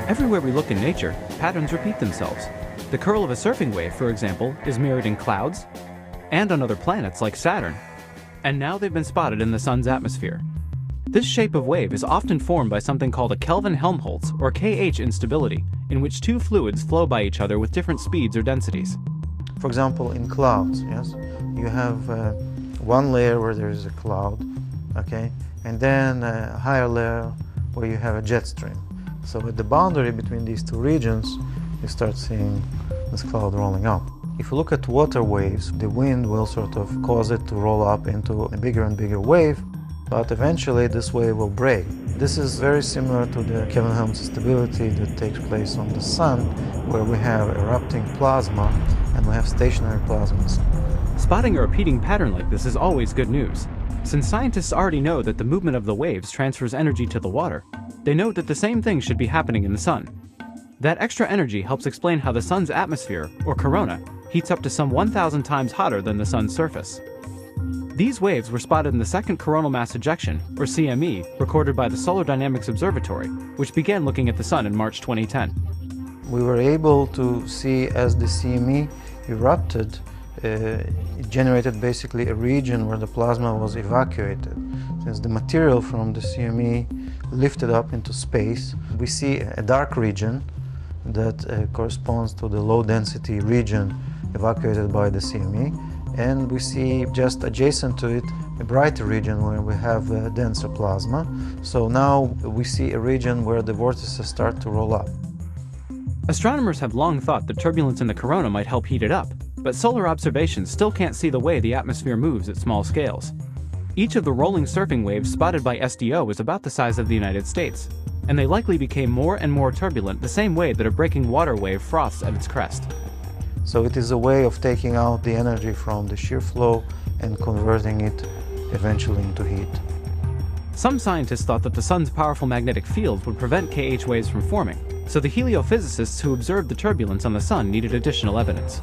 Everywhere we look in nature, patterns repeat themselves. The curl of a surfing wave, for example, is mirrored in clouds and on other planets like Saturn. And now they've been spotted in the sun's atmosphere. This shape of wave is often formed by something called a Kelvin-Helmholtz or KH instability, in which two fluids flow by each other with different speeds or densities. For example, in clouds, yes, you have one layer where there is a cloud, okay, and then a higher layer where you have a jet stream. So at the boundary between these two regions, you start seeing this cloud rolling up. If you look at water waves, the wind will sort of cause it to roll up into a bigger and bigger wave, but eventually this wave will break. This is very similar to the Kelvin-Helmholtz instability that takes place on the Sun, where we have erupting plasma and we have stationary plasma in the Sun. Spotting a repeating pattern like this is always good news. Since scientists already know that the movement of the waves transfers energy to the water, they note that the same thing should be happening in the Sun. That extra energy helps explain how the Sun's atmosphere, or corona, heats up to some 1,000 times hotter than the Sun's surface. These waves were spotted in the second coronal mass ejection, or CME, recorded by the Solar Dynamics Observatory, which began looking at the Sun in March 2010. We were able to see as the CME erupted, it generated basically a region where the plasma was evacuated. Since the material from the CME lifted up into space, we see a dark region that corresponds to the low-density region evacuated by the CME, and we see just adjacent to it a brighter region where we have denser plasma. So now we see a region where the vortices start to roll up. Astronomers have long thought that turbulence in the corona might help heat it up, but solar observations still can't see the way the atmosphere moves at small scales. Each of the rolling surfing waves spotted by SDO is about the size of the United States, and they likely became more and more turbulent the same way that a breaking water wave froths at its crest. So it is a way of taking out the energy from the shear flow and converting it eventually into heat. Some scientists thought that the Sun's powerful magnetic field would prevent KH waves from forming, so the heliophysicists who observed the turbulence on the Sun needed additional evidence.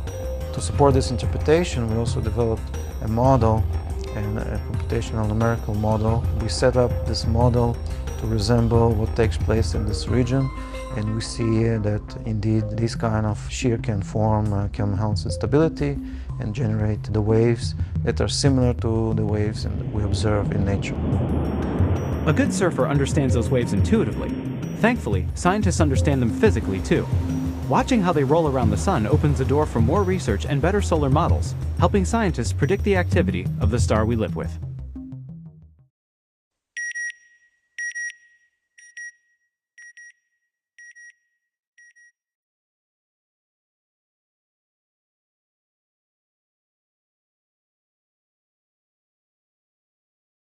To support this interpretation, we also developed a model, and a computational numerical model. We set up this model to resemble what takes place in this region, and we see that indeed this kind of shear can form Kelvin-Helmholtz instability and generate the waves that are similar to the waves we observe in nature. A good surfer understands those waves intuitively. Thankfully, scientists understand them physically too. Watching how they roll around the Sun opens the door for more research and better solar models, helping scientists predict the activity of the star we live with.